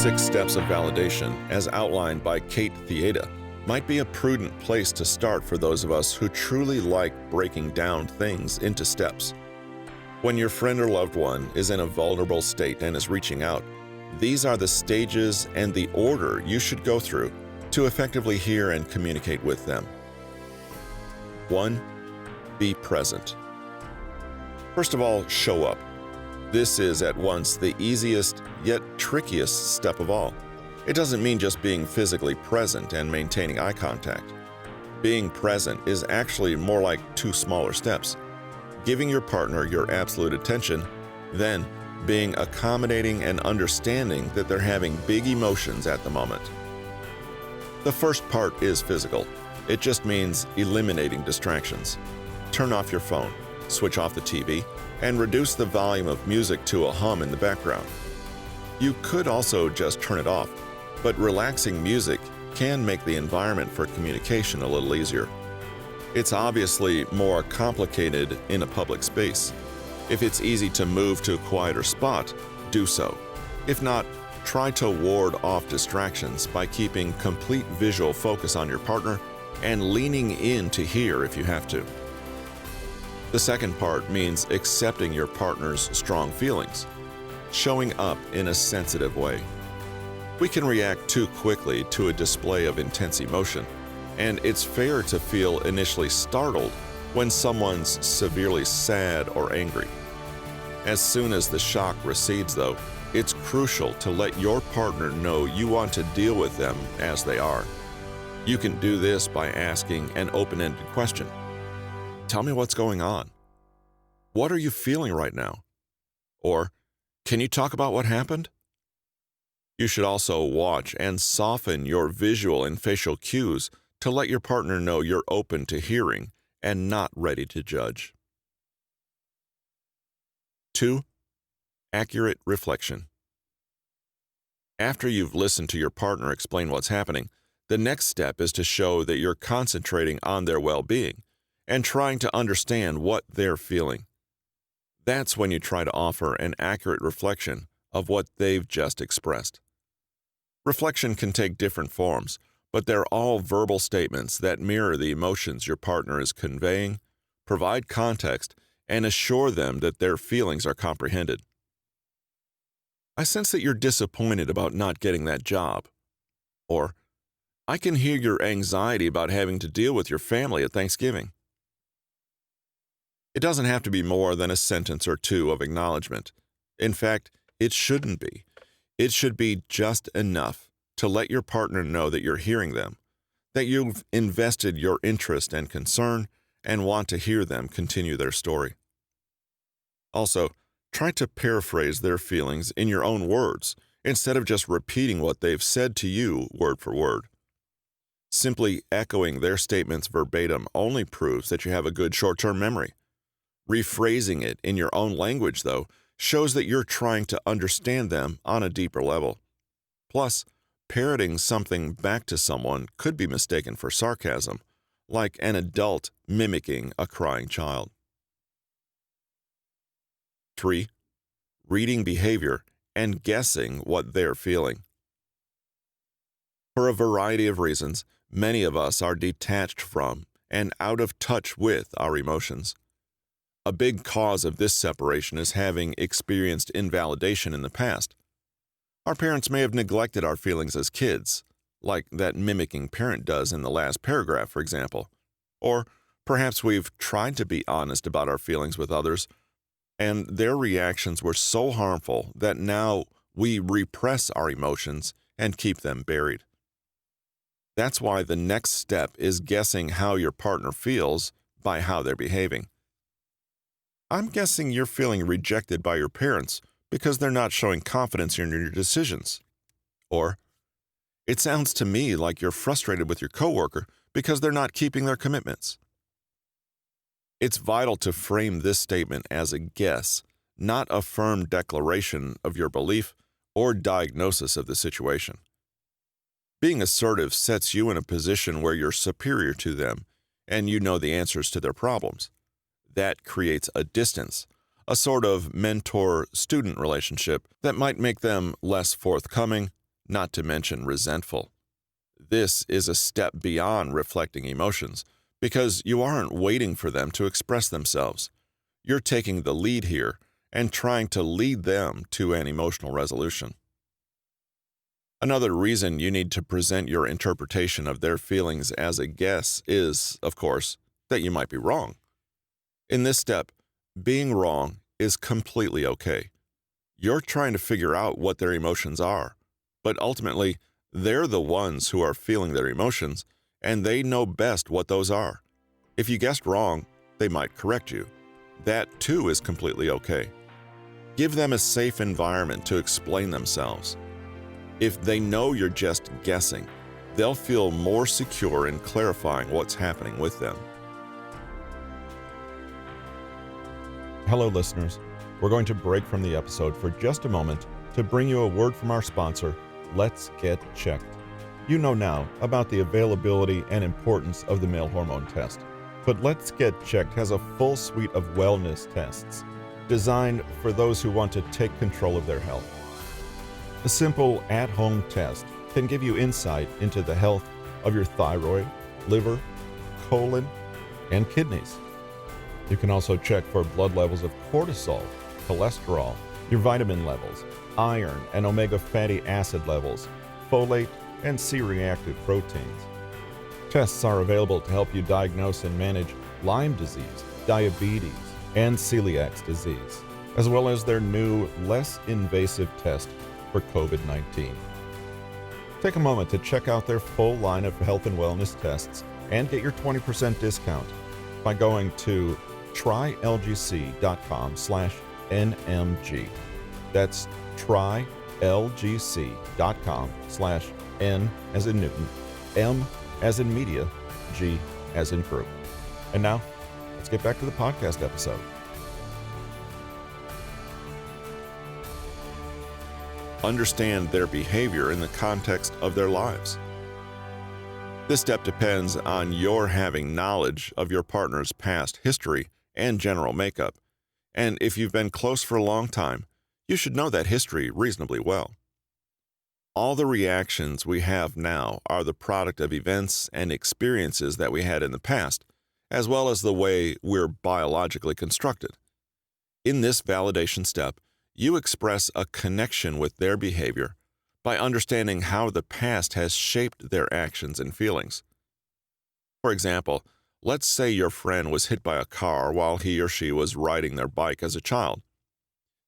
6 Steps of Validation, as outlined by Kate Theada, might be a prudent place to start for those of us who truly like breaking down things into steps. When your friend or loved one is in a vulnerable state and is reaching out, these are the stages and the order you should go through to effectively hear and communicate with them. 1. Be present. First of all, show up. This is at once the easiest yet trickiest step of all. It doesn't mean just being physically present and maintaining eye contact. Being present is actually more like 2 smaller steps. Giving your partner your absolute attention, then being accommodating and understanding that they're having big emotions at the moment. The first part is physical. It just means eliminating distractions. Turn off your phone, switch off the TV, and reduce the volume of music to a hum in the background. You could also just turn it off, but relaxing music can make the environment for communication a little easier. It's obviously more complicated in a public space. If it's easy to move to a quieter spot, do so. If not, try to ward off distractions by keeping complete visual focus on your partner and leaning in to hear if you have to. The second part means accepting your partner's strong feelings, showing up in a sensitive way. We can react too quickly to a display of intense emotion, and it's fair to feel initially startled when someone's severely sad or angry. As soon as the shock recedes, though, it's crucial to let your partner know you want to deal with them as they are. You can do this by asking an open-ended question. Tell me what's going on. What are you feeling right now? Or, can you talk about what happened? You should also watch and soften your visual and facial cues to let your partner know you're open to hearing and not ready to judge. 2. Accurate reflection. After you've listened to your partner explain what's happening, the next step is to show that you're concentrating on their well-being and trying to understand what they're feeling. That's when you try to offer an accurate reflection of what they've just expressed. Reflection can take different forms, but they're all verbal statements that mirror the emotions your partner is conveying, provide context, and assure them that their feelings are comprehended. I sense that you're disappointed about not getting that job. Or, I can hear your anxiety about having to deal with your family at Thanksgiving. It doesn't have to be more than a sentence or 2 of acknowledgement. In fact, it shouldn't be. It should be just enough to let your partner know that you're hearing them, that you've invested your interest and concern, and want to hear them continue their story. Also, try to paraphrase their feelings in your own words, instead of just repeating what they've said to you word for word. Simply echoing their statements verbatim only proves that you have a good short-term memory. Rephrasing it in your own language, though, shows that you're trying to understand them on a deeper level. Plus, parroting something back to someone could be mistaken for sarcasm, like an adult mimicking a crying child. 3. Reading behavior and guessing what they're feeling. For a variety of reasons, many of us are detached from and out of touch with our emotions. A big cause of this separation is having experienced invalidation in the past. Our parents may have neglected our feelings as kids, like that mimicking parent does in the last paragraph, for example. Or perhaps we've tried to be honest about our feelings with others, and their reactions were so harmful that now we repress our emotions and keep them buried. That's why the next step is guessing how your partner feels by how they're behaving. I'm guessing you're feeling rejected by your parents because they're not showing confidence in your decisions. Or, it sounds to me like you're frustrated with your coworker because they're not keeping their commitments. It's vital to frame this statement as a guess, not a firm declaration of your belief or diagnosis of the situation. Being assertive sets you in a position where you're superior to them and you know the answers to their problems. That creates a distance, a sort of mentor-student relationship that might make them less forthcoming, not to mention resentful. This is a step beyond reflecting emotions, because you aren't waiting for them to express themselves. You're taking the lead here and trying to lead them to an emotional resolution. Another reason you need to present your interpretation of their feelings as a guess is, of course, that you might be wrong. In this step, being wrong is completely okay. You're trying to figure out what their emotions are, but ultimately, they're the ones who are feeling their emotions, and they know best what those are. If you guessed wrong, they might correct you. That too is completely okay. Give them a safe environment to explain themselves. If they know you're just guessing, they'll feel more secure in clarifying what's happening with them. Hello, listeners. We're going to break from the episode for just a moment to bring you a word from our sponsor, Let's Get Checked. You know now about the availability and importance of the male hormone test, but Let's Get Checked has a full suite of wellness tests designed for those who want to take control of their health. A simple at-home test can give you insight into the health of your thyroid, liver, colon, and kidneys. You can also check for blood levels of cortisol, cholesterol, your vitamin levels, iron and omega fatty acid levels, folate, and C-reactive proteins. Tests are available to help you diagnose and manage Lyme disease, diabetes, and celiac disease, as well as their new, less invasive test for COVID-19. Take a moment to check out their full line of health and wellness tests and get your 20% discount by going to trylgc.com/NMG. That's trylgc.com/N as in Newton, M as in media, G as in group. And now, let's get back to the podcast episode. Understand their behavior in the context of their lives. This step depends on your having knowledge of your partner's past history and general makeup, and if you've been close for a long time, you should know that history reasonably well. All the reactions we have now are the product of events and experiences that we had in the past, as well as the way we're biologically constructed. In this validation step, you express a connection with their behavior by understanding how the past has shaped their actions and feelings. For example, let's say your friend was hit by a car while he or she was riding their bike as a child.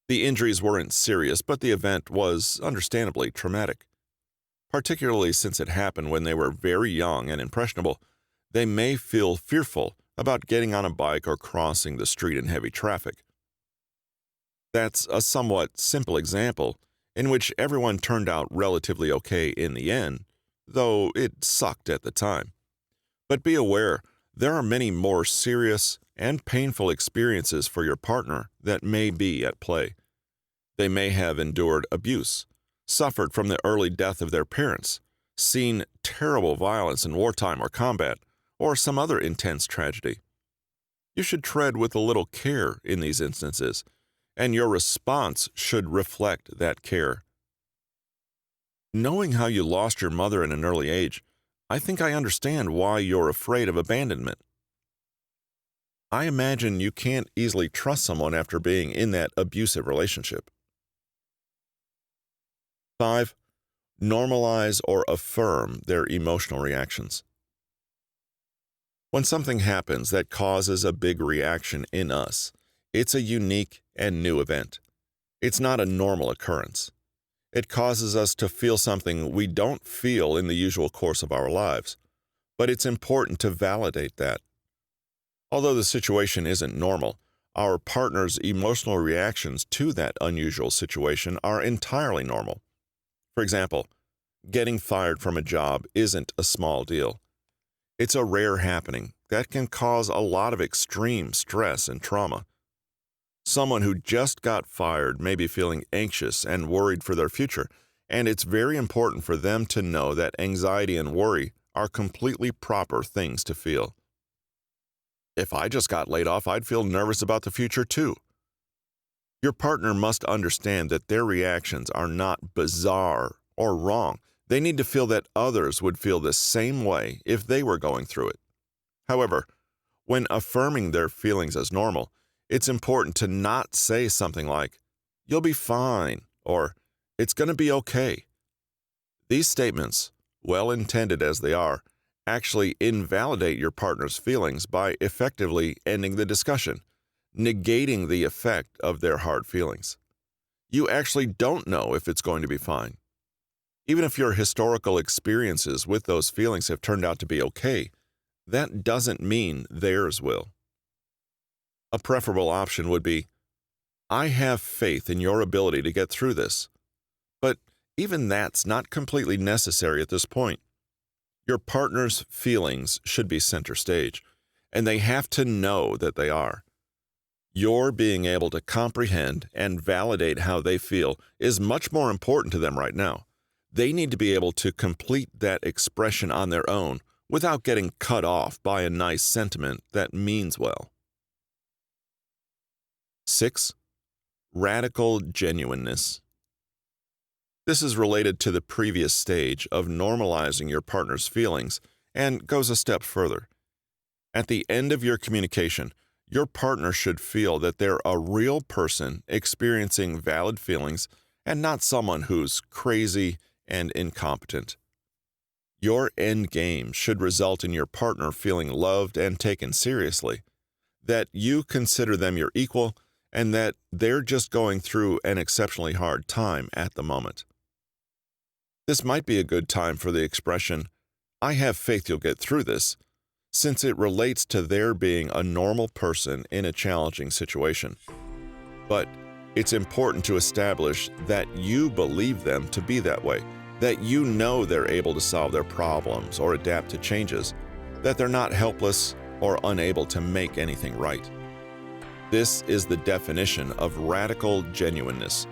The injuries weren't serious, but the event was understandably traumatic. Particularly since it happened when they were very young and impressionable, they may feel fearful about getting on a bike or crossing the street in heavy traffic. That's a somewhat simple example in which everyone turned out relatively okay in the end, though it sucked at the time. But be aware, there are many more serious and painful experiences for your partner that may be at play. They may have endured abuse, suffered from the early death of their parents, seen terrible violence in wartime or combat, or some other intense tragedy. You should tread with a little care in these instances, and your response should reflect that care. Knowing how you lost your mother at an early age, I think I understand why you're afraid of abandonment. I imagine you can't easily trust someone after being in that abusive relationship. 5. Normalize or affirm their emotional reactions. When something happens that causes a big reaction in us, it's a unique and new event. It's not a normal occurrence. It causes us to feel something we don't feel in the usual course of our lives, but it's important to validate that. Although the situation isn't normal, our partner's emotional reactions to that unusual situation are entirely normal. For example, getting fired from a job isn't a small deal. It's a rare happening that can cause a lot of extreme stress and trauma. Someone who just got fired may be feeling anxious and worried for their future, and it's very important for them to know that anxiety and worry are completely proper things to feel. If I just got laid off, I'd feel nervous about the future too. Your partner must understand that their reactions are not bizarre or wrong. They need to feel that others would feel the same way if they were going through it. However, when affirming their feelings as normal, it's important to not say something like, "You'll be fine," or "It's going to be okay." These statements, well intended as they are, actually invalidate your partner's feelings by effectively ending the discussion, negating the effect of their hard feelings. You actually don't know if it's going to be fine. Even if your historical experiences with those feelings have turned out to be okay, that doesn't mean theirs will. A preferable option would be, "I have faith in your ability to get through this." But even that's not completely necessary at this point. Your partner's feelings should be center stage, and they have to know that they are. Your being able to comprehend and validate how they feel is much more important to them right now. They need to be able to complete that expression on their own without getting cut off by a nice sentiment that means well. 6. Radical genuineness. This is related to the previous stage of normalizing your partner's feelings and goes a step further. At the end of your communication, your partner should feel that they're a real person experiencing valid feelings and not someone who's crazy and incompetent. Your end game should result in your partner feeling loved and taken seriously, that you consider them your equal, and that they're just going through an exceptionally hard time at the moment. This might be a good time for the expression, "I have faith you'll get through this," since it relates to their being a normal person in a challenging situation. But it's important to establish that you believe them to be that way, that you know they're able to solve their problems or adapt to changes, that they're not helpless or unable to make anything right. This is the definition of radical genuineness,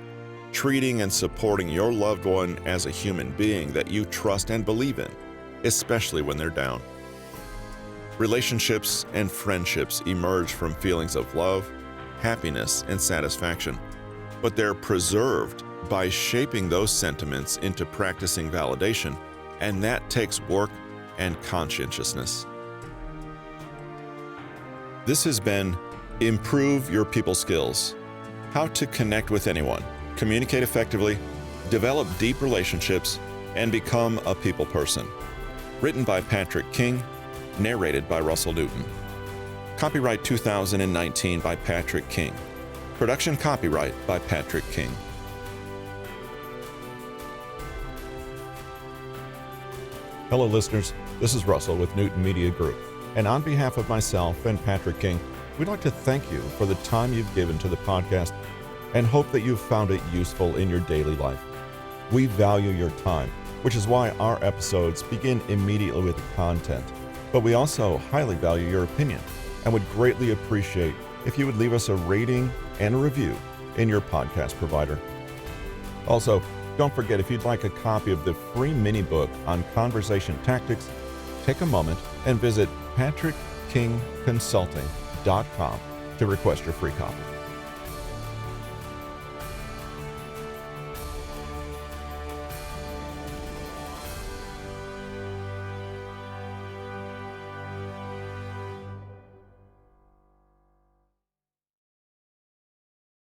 treating and supporting your loved one as a human being that you trust and believe in, especially when they're down. Relationships and friendships emerge from feelings of love, happiness, and satisfaction, but they're preserved by shaping those sentiments into practicing validation, and that takes work and conscientiousness. This has been Improve Your People Skills: How to Connect with Anyone, Communicate Effectively, Develop Deep Relationships, and Become a People Person. Written by Patrick King, narrated by Russell Newton. Copyright 2019 by Patrick King. Production copyright by Patrick King. Hello listeners, this is Russell with Newton Media Group, and on behalf of myself and Patrick King, we'd like to thank you for the time you've given to the podcast and hope that you've found it useful in your daily life. We value your time, which is why our episodes begin immediately with content, but we also highly value your opinion and would greatly appreciate if you would leave us a rating and a review in your podcast provider. Also, don't forget, if you'd like a copy of the free mini book on conversation tactics, take a moment and visit patrickkingconsulting.com to request your free copy.